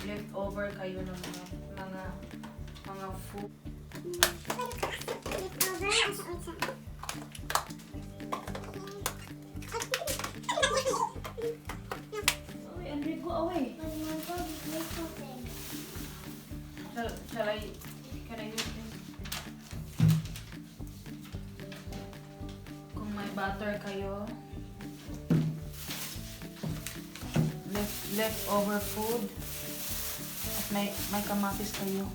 leftover kayo ng mga food. Away, Enrico, away. Can I use this? Kung may butter kayo, leftover food, at may kamatis kayo.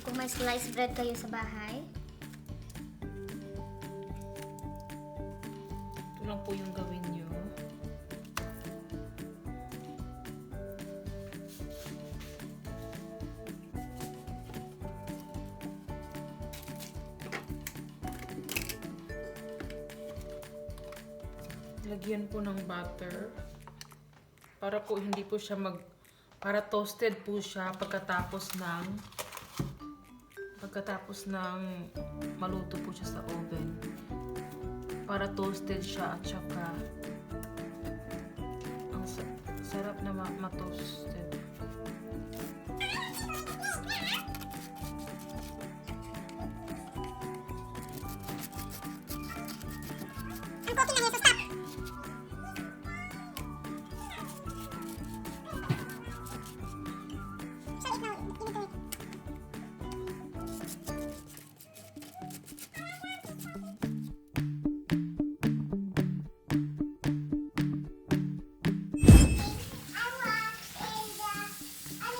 Kung may sliced bread kayo sa bahay, Ito lang po yung gawin nyo. Lagyan po ng butter para po hindi po siya para toasted po siya pagkatapos ng maluto po siya sa oven. Para toasted siya at saka ang sarap na ma-toasted.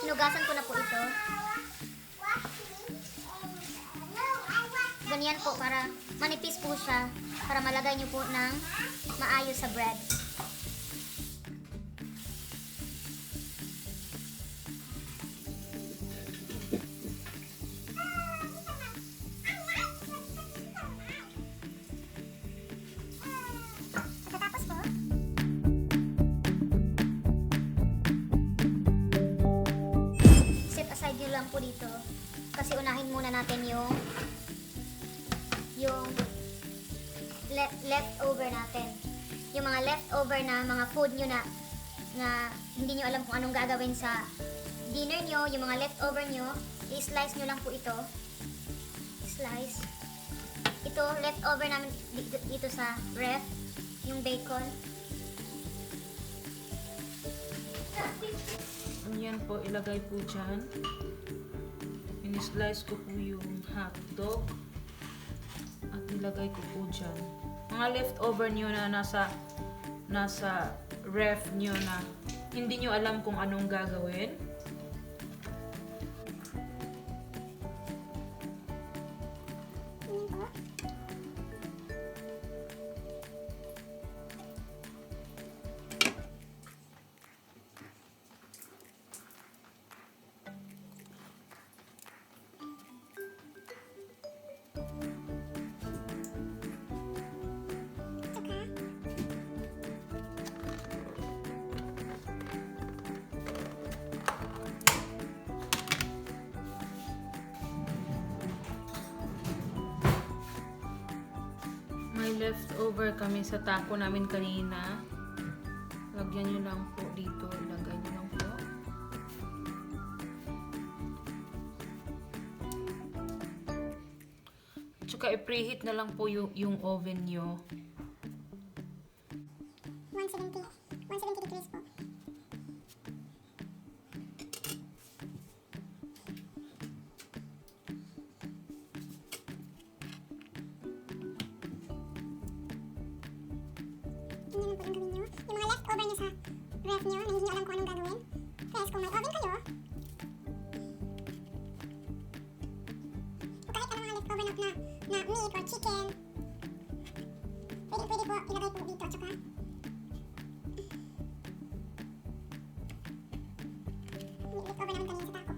hinugasan ko na po ito. Ganyan po para manipis po siya para malagay nyo po ng maayos sa bread. Lang po dito kasi unahin muna natin yung leftover natin, yung mga leftover na mga food nyo na hindi nyo alam kung anong gagawin sa dinner nyo. Yung mga leftover nyo, i-slice nyo lang po ito, slice ito, leftover namin dito sa ref, yung bacon. Yan po, ilagay po dyan. Ini-slice ko po yung hotdog at nilagay ko po dyan. Mga leftover nyo na nasa ref nyo na hindi nyo alam kung anong gagawin. May leftover kami sa taco namin kanina. Lagyan nyo lang po dito. Ilagay nyo lang po. Tsaka i-preheat na lang po yung oven nyo. 170 degrees po. Ganyan lang po ang gawin nyo. Yung mga leftover nyo sa ref nyo na hindi nyo alam kung anong gagawin. Guys, kung may oven kayo, o kahit anong mga leftover na meat or chicken, pwede po ilagay po dito. Tsaka leftover naman kanina sa taco.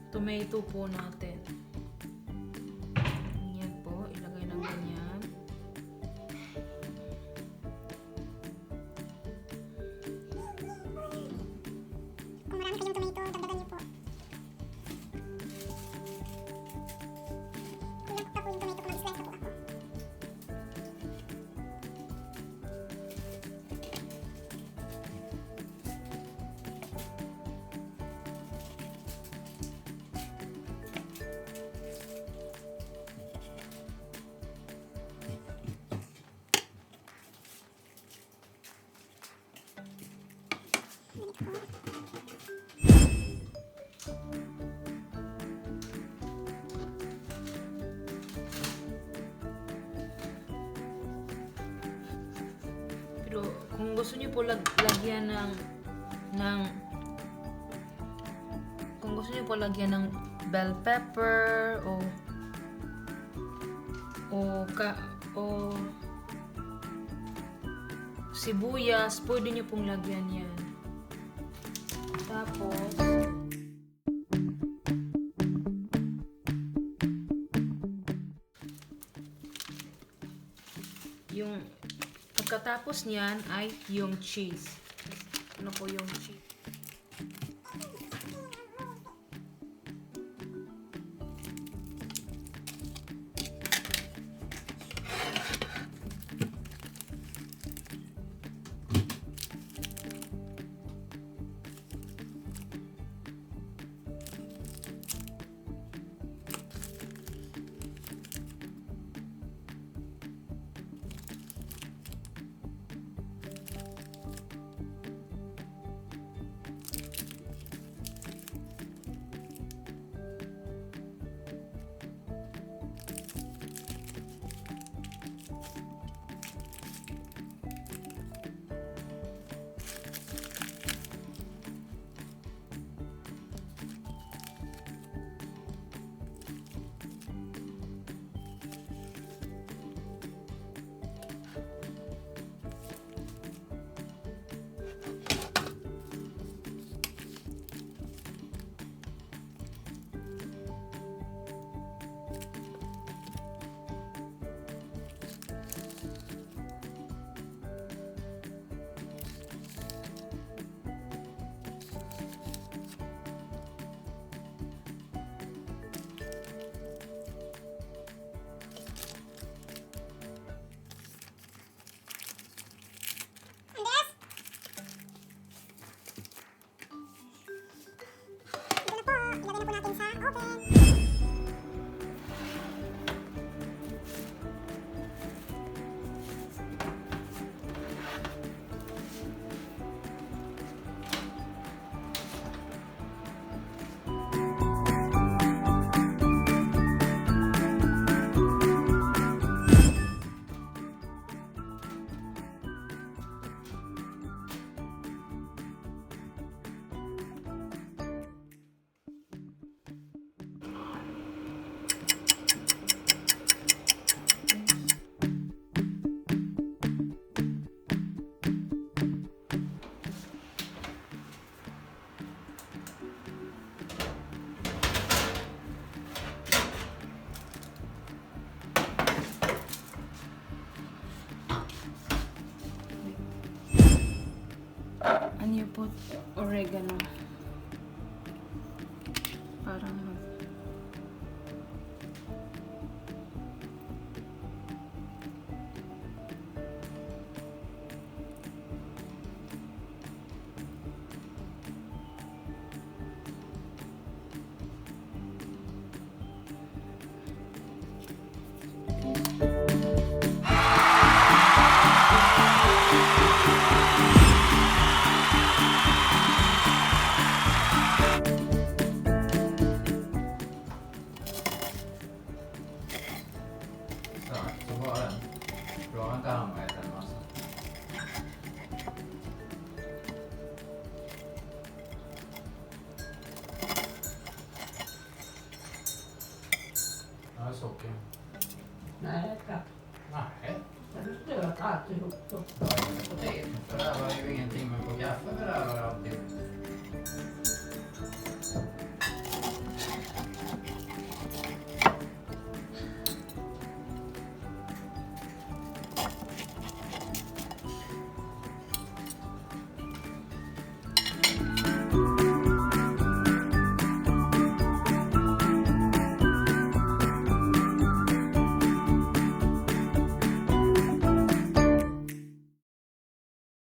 tomato po natin. Yan po, ilagay ng ganyan. Kung marami kayong tomato, dagdagan niyo po. Kulang pa po yung tomato ko, mag-slice na po ako. Pero kung gusto niyo po lagyan ng kung gusto niyo po lagyan ng bell pepper o sibuyas, pwede niyo pong lagyan yan. Tapos yung pagkatapos niyan ay yung cheese. Ano po yung cheese? Ano po? Oregano. Parang